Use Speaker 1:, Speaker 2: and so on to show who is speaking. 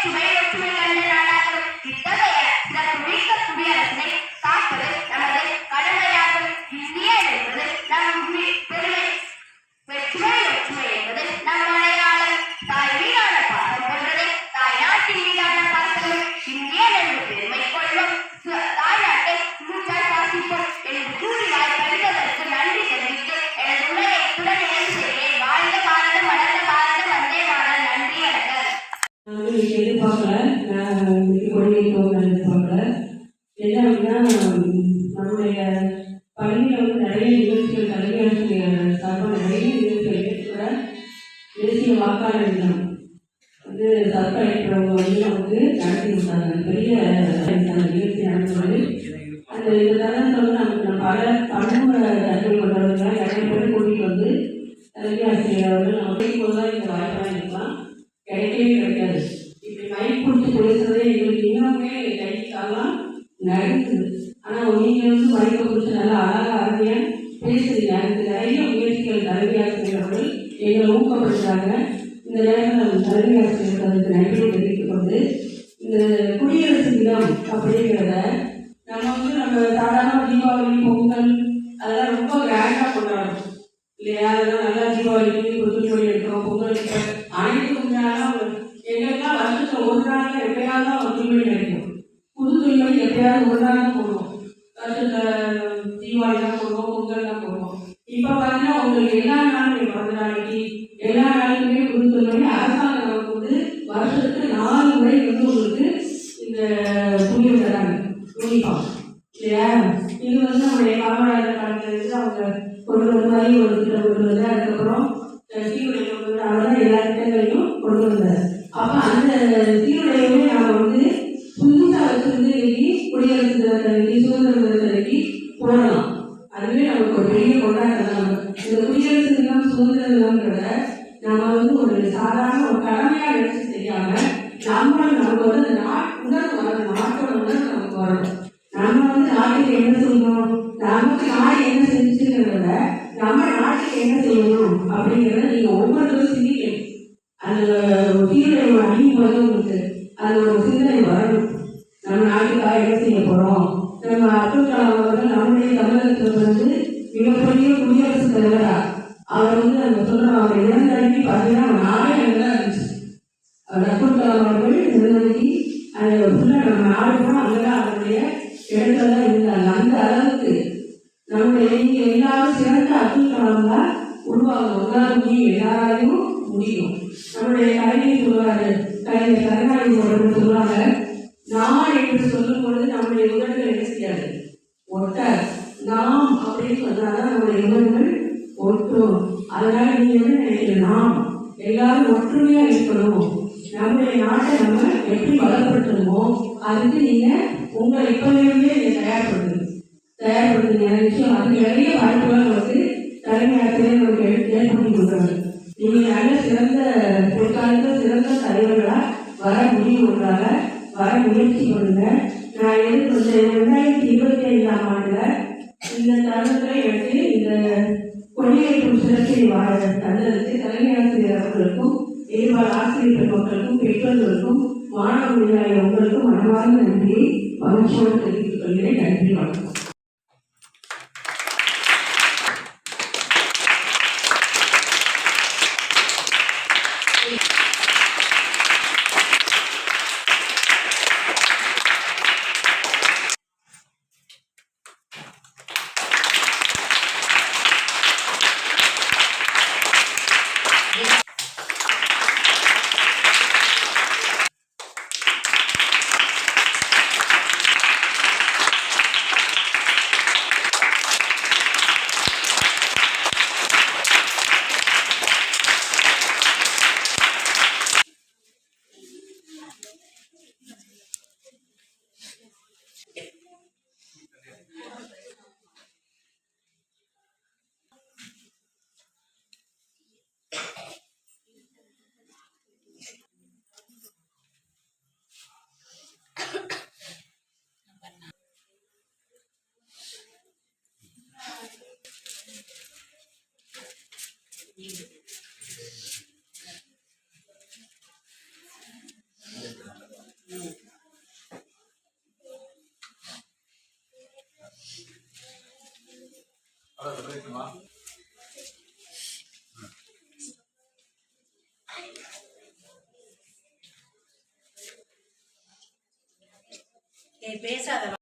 Speaker 1: வேற்றுமை ஒற்றுமை கண்ட நாடாகும். இத்தகைய சிறப்புமிக்க குடியரசினை காப்பது நமது கடமையாகும். இந்தியா என்பது நம் பெருமை. வேற்றுமை ஒற்றுமை என்பது நம் அடையாளம். தாய் மீதான பாசம் கொண்டது தாய் நாட்டின் மீதான பாசம். இந்தியன் என்று பெருமை கொள்வோம், தாய்நாட்டை மூச்சால் வாசிப்போம் என்று கூறி வாய்ப்பளித்ததற்கு நன்றி தெரிவித்து எனது உரையை இத்துடன் நிறைவு செய்கிறேன். வாழ்க பாரதம், வளர்ந்த பாரதம், வந்தே மாதரம். நன்றி, வணக்கம்.
Speaker 2: எதிர்பார்க்கல, கொள்கைக்கு எதிர்பார்க்கல. என்ன அப்படின்னா, நம்முடைய பள்ளியில் நிறைய நிகழ்ச்சிகள், கல்வி ஆசிரியர் சார்பாக நிறைய நிகழ்ச்சிகள் கூட தேசிய வாக்காளர் தினம் சப் கலெக்டர் நமக்கு நடத்தி கொடுத்தாங்க. பெரிய நிகழ்ச்சி நடத்துவது அந்த இந்த தருணத்தில் நமக்கு பல பன்முக தன்மை கொண்டவர்களாக நிறைய பேர் கூட்டிகிட்டு வந்து கல்வி ஆசிரியர் அவர்கள் நம்ம போது தான் இந்த வாய்ப்பாக இருக்கலாம். கிடைக்கவே கிடைக்காது. இப்படி மைக் பிடிச்சி பேசுறதே எங்களுக்கு இன்னுமே கை காலம் நடக்குது. ஆனால் நீங்கள் மைக்கை பிடிச்சி நல்லா அழகாக அருமையாக பேசுறீங்க. அதுக்கு நிறைய முயற்சிகள் கல்வி ஆசிரியர்கள் எங்களை ஊக்கப்படுத்துகிறாங்க. இந்த நேரத்தில் கல்வி ஆசிரியர்களுக்கு நன்றி தெரிவித்துக் கொண்டு, இந்த குடியரசு தினம் அப்படிங்கிறத நம்ம சாதாரண தீபாவளி, பொங்கல் அதெல்லாம் ரொம்ப கிராண்டாக கொண்டாடுறோம் இல்லையா? அதெல்லாம் நல்லா தீபாவளிக்கு புதுமொழி எடுக்கிறோம், பொங்கலுக்கு அனைத்து உண்மையாலும் எங்களுக்கெல்லாம் வருஷத்தில் ஒரு நாள் எப்பயாவது தான் துணிமணி கிடைக்கும். புது துணிமணி எப்பயாவது ஒரு நாள் தான் போடுவோம். வருஷத்தில் தீபாவளி தான் போடுவோம், பொங்கல் தான் போடுவோம். இப்போ பார்த்தீங்கன்னா உங்களுக்கு எல்லா நாளும் பிறந்த நாளைக்கு எல்லா நாளுக்குமே புது துணிமணி அரசாங்கம் நமக்கு வருஷத்துக்கு 4 முறை உங்களுக்கு இந்த துணி தராங்க, யூனிஃபார்ம் இல்லையா? இது நம்முடைய காமராஜர் காலத்திலிருந்து அவங்க கொண்டு வந்தாலே ஒரு திட்டம் கொண்டு வந்து அதுக்கப்புறம் சீருடை கொண்டு வந்து அவர்தான் எல்லா திட்டங்களையும் கொண்டு வந்தார். அப்போ அந்த சீருடையுமே நாம் புதுசாக வச்சிருந்து குடியரசு தினத்தன்னைக்கு, சுதந்திர தினத்தன்னைக்கு போடலாம். அதுவே நமக்கு ஒரு பெரிய கொண்டாட்டம் தான். இந்த குடியரசு தினம், சுதந்திர தினம்ன்றத நம்ம ஒரு சாதாரண ஒரு கடமையாக நினைச்சு செய்யாம நமக்கு அந்த உணர்வு வரணும், நாட்டோட உணர்வு நமக்கு வரணும். நம்ம நாட்டுக்கு என்ன செய்யணும், நமக்கு நாடு என்ன செஞ்சுங்கிறத நம்ம நாட்டுக்கு என்ன செய்யணும் அப்படிங்கிறத நீங்க ஒவ்வொருத்தரும் சிந்திக்கணும். அந்த சீருடைய அணியும் போது உங்களுக்கு அது ஒரு சிந்தனை வரணும். நம்ம நாட்டுக்காக என்ன செய்ய போறோம். நம்ம அப்துல் கலாம் அவர்கள் நம்முடைய தமிழகத்தில் மிகப்பெரிய குடியரசுத் தலைவரா அவர் அந்த சொல்ற அவர் இளந்தடிக்கு பார்த்தீங்கன்னா நாடே அங்கதான் இருந்துச்சு. அப்துல் கலாம் அவர்கள் இளந்தடிக்கு அது ஃபுல்லாக நம்ம நாடு போனால் அங்கதான் அவருடைய இடத்துல தான் இருந்தாங்க. அந்த அளவுக்கு நம்முடைய இங்கே எல்லாரும் சிறந்த அப்துல் கலாம் தான் உருவாங்க. உங்களால் முடியும், எல்லாராலையும் முடியும். நம்முடைய கலைஞர் சொல்லுவாரு, கலைஞர் கருணாநிதி அவர்கள் சொல்லுவாங்க, நான் என்று சொல்லும் பொழுது நம்முடைய உதடுகள் என்ன செய்யாது, ஒட்ட நாம் அப்படின்னு சொன்னாதான் நம்முடைய உதடுகள் ஒட்டும். அதனால நீங்க என்ன நினைக்கிறீங்க, நாம் எல்லாரும் ஒற்றுமையா இருக்கணும். நம்முடைய நாட்டை நம்ம எப்படி வளப்படுத்தணுமோ அதுக்கு நீங்க உங்களை இப்பவே தயார்படுத்துங்க விஷயம். அது நிறைய வாய்ப்புகள் நமக்கு தலைமை ஆசிரியர் நமக்கு ஏற்படுத்தி கொடுக்குறாங்க. நீங்க நல்ல சிறந்த பிற்காலத்தில் சிறந்த தலைவர்களா வர முடிவுறாங்க, வர முயற்சி பண்ணுங்க. நான் 2025ஆம் ஆண்டுல இந்த தருணத்துல எனக்கு இந்த கொடியேற்றும் சிறப்பை தந்ததுக்கு தலைமை ஆசிரியர் அவர்களுக்கும், எதிர்பார்ப்பு ஆசிரியர் பெருமக்களுக்கும், பெற்றோர்களுக்கும், மாணவ விழாவில் உங்களுக்கும் மனமார்ந்த நன்றியை மகிழ்ச்சியோடு தெரிவித்துக் கொள்கிறேன். நன்றி, வணக்கம்.
Speaker 3: ஏய் பேசாத